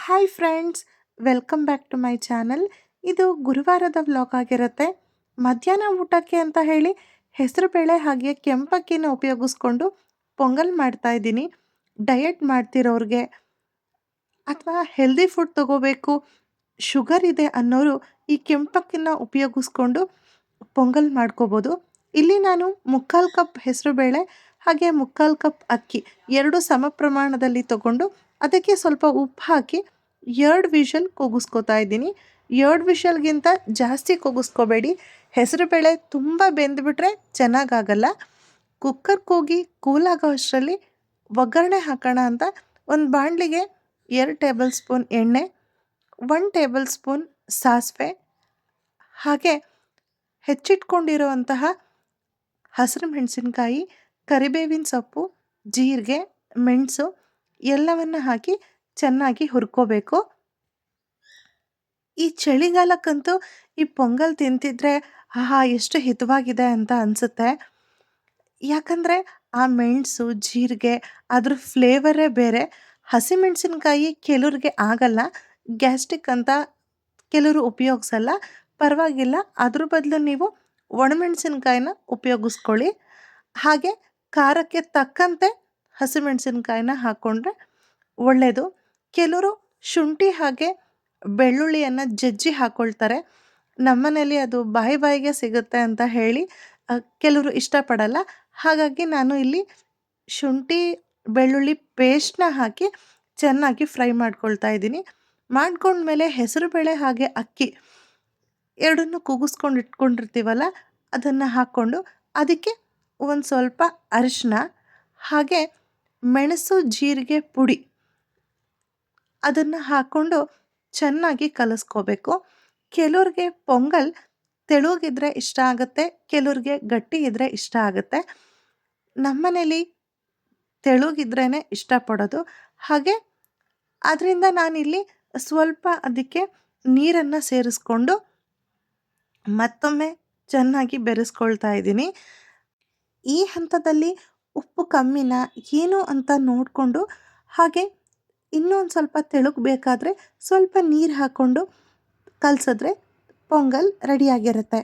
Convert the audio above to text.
Hi friends, welcome back to my channel. ಇದು ಗುರುವಾರದ vlog ಆಗಿರುತ್ತೆ. ಮಧ್ಯಾಹ್ನ ಊಟಕ್ಕೆ ಅಂತ ಹೇಳಿ ಹೆಸರುಬೇಳೆ ಹಾಗೆ ಕೆಂಪಕ್ಕಿನ ಉಪಯೋಗಿಸ್ಕೊಂಡು ಪೊಂಗಲ್ ಮಾಡ್ತಾ ಇದ್ದೀನಿ. ಡಯಟ್ ಮಾಡ್ತಿರೋರಿಗೆ ಅಥವಾ ಹೆಲ್ದಿ ಫುಡ್ ತಗೋಬೇಕು, ಶುಗರ್ ಇದೆ ಅನ್ನೋರು ಈ ಕೆಂಪಕ್ಕಿನ ಉಪಯೋಗಿಸ್ಕೊಂಡು ಪೊಂಗಲ್ ಮಾಡ್ಕೋಬೋದು. ಇಲ್ಲಿ ನಾನು 3/4 ಕಪ್ ಹೆಸರುಬೇಳೆ ಹಾಗೆ 3/4 ಕಪ್ ಅಕ್ಕಿ ಎರಡು ಸಮ ಪ್ರಮಾಣದಲ್ಲಿ ತಗೊಂಡು ಅದಕ್ಕೆ ಸ್ವಲ್ಪ ಉಪ್ಪು ಹಾಕಿ 2 ವಿಷಲ್ ಕೂಗಿಸ್ಕೊತಾ ಇದ್ದೀನಿ. 2 ವಿಷಲ್ಗಿಂತ ಜಾಸ್ತಿ ಕೂಗಿಸ್ಕೋಬೇಡಿ. ಹೆಸರುಬೇಳೆ ತುಂಬ ಬೆಂದುಬಿಟ್ರೆ ಚೆನ್ನಾಗಾಗಲ್ಲ. ಕುಕ್ಕರ್ ಕೂಗಿ ಕೂಲಾಗೋ ಅಷ್ಟರಲ್ಲಿ ಒಗ್ಗರಣೆ ಹಾಕೋಣ ಅಂತ ಒಂದು ಬಾಣಲಿಗೆ 2 ಟೇಬಲ್ ಸ್ಪೂನ್ ಎಣ್ಣೆ, 1 ಟೇಬಲ್ ಸ್ಪೂನ್ ಸಾಸಿವೆ ಹಾಗೆ ಹೆಚ್ಚಿಟ್ಕೊಂಡಿರುವಂತಹ ಹಸಿರು ಮೆಣಸಿನ್ಕಾಯಿ, ಕರಿಬೇವಿನ ಸೊಪ್ಪು, ಜೀರಿಗೆ, ಮೆಣಸು ಎಲ್ಲವನ್ನು ಹಾಕಿ ಚೆನ್ನಾಗಿ ಹುರ್ಕೋಬೇಕು. ಈ ಚಳಿಗಾಲಕ್ಕಂತೂ ಈ ಪೊಂಗಲ್ ತಿಂತಿದ್ರೆ ಆಹಾ ಎಷ್ಟು ಹಿತವಾಗಿದೆ ಅಂತ ಅನಿಸುತ್ತೆ. ಯಾಕಂದರೆ ಆ ಮೆಣಸು, ಜೀರಿಗೆ ಅದ್ರ ಫ್ಲೇವರೇ ಬೇರೆ. ಹಸಿಮೆಣಸಿನ್ಕಾಯಿ ಕೆಲವ್ರಿಗೆ ಆಗಲ್ಲ, ಗ್ಯಾಸ್ಟ್ರಿಕ್ ಅಂತ ಕೆಲವರು ಉಪಯೋಗಿಸಲ್ಲ. ಪರವಾಗಿಲ್ಲ, ಅದ್ರ ಬದಲು ನೀವು ಒಣಮೆಣಸಿನ್ಕಾಯಿನ ಉಪಯೋಗಿಸ್ಕೊಳ್ಳಿ. ಹಾಗೆ ಖಾರಕ್ಕೆ ತಕ್ಕಂತೆ ಹಸಿಮೆಣಸಿನ್ಕಾಯಿನ ಹಾಕ್ಕೊಂಡ್ರೆ ಒಳ್ಳೆಯದು. ಕೆಲವರು ಶುಂಠಿ ಹಾಗೆ ಬೆಳ್ಳುಳ್ಳಿಯನ್ನು ಜಜ್ಜಿ ಹಾಕ್ಕೊಳ್ತಾರೆ. ನಮ್ಮನೇಲಿ ಅದು ಬಾಯಿ ಬಾಯಿಗೆ ಸಿಗುತ್ತೆ ಅಂತ ಹೇಳಿ ಕೆಲವರು ಇಷ್ಟಪಡಲ್ಲ. ಹಾಗಾಗಿ ನಾನು ಇಲ್ಲಿ ಶುಂಠಿ ಬೆಳ್ಳುಳ್ಳಿ ಪೇಸ್ಟ್ನ ಹಾಕಿ ಚೆನ್ನಾಗಿ ಫ್ರೈ ಮಾಡ್ಕೊಳ್ತಾ ಇದ್ದೀನಿ. ಮಾಡ್ಕೊಂಡ್ಮೇಲೆ ಹೆಸರುಬೇಳೆ ಹಾಗೆ ಅಕ್ಕಿ ಎರಡನ್ನೂ ಕೂಗಿಸ್ಕೊಂಡು ಇಟ್ಕೊಂಡಿರ್ತೀವಲ್ಲ, ಅದನ್ನು ಹಾಕ್ಕೊಂಡು ಅದಕ್ಕೆ ಒಂದು ಸ್ವಲ್ಪ ಅರಿಶಿನ ಹಾಗೆ ಮೆಣಸು ಜೀರಿಗೆ ಪುಡಿ ಅದನ್ನು ಹಾಕ್ಕೊಂಡು ಚೆನ್ನಾಗಿ ಕಲಿಸ್ಕೋಬೇಕು. ಕೆಲವ್ರಿಗೆ ಪೊಂಗಲ್ ತೆಳುಗಿದ್ರೆ ಇಷ್ಟ ಆಗುತ್ತೆ, ಕೆಲವ್ರಿಗೆ ಗಟ್ಟಿ ಇದ್ದರೆ ಇಷ್ಟ ಆಗುತ್ತೆ. ನಮ್ಮನೇಲಿ ತೆಳುಗಿದ್ರೇ ಇಷ್ಟಪಡೋದು. ಹಾಗೆ ಅದರಿಂದ ನಾನಿಲ್ಲಿ ಸ್ವಲ್ಪ ಅದಕ್ಕೆ ನೀರನ್ನು ಸೇರಿಸ್ಕೊಂಡು ಮತ್ತೊಮ್ಮೆ ಚೆನ್ನಾಗಿ ಬೆರೆಸ್ಕೊಳ್ತಾ ಇದ್ದೀನಿ. ಈ ಹಂತದಲ್ಲಿ ಉಪ್ಪು ಕಮ್ಮಿನ ಏನು ಅಂತ ನೋಡಿಕೊಂಡು ಹಾಗೆ ಇನ್ನೊಂದು ಸ್ವಲ್ಪ ತೆಳುಗೆ ಬೇಕಾದರೆ ಸ್ವಲ್ಪ ನೀರು ಹಾಕ್ಕೊಂಡು ಕಲಸಿದ್ರೆ ಪೊಂಗಲ್ ರೆಡಿಯಾಗಿರುತ್ತೆ.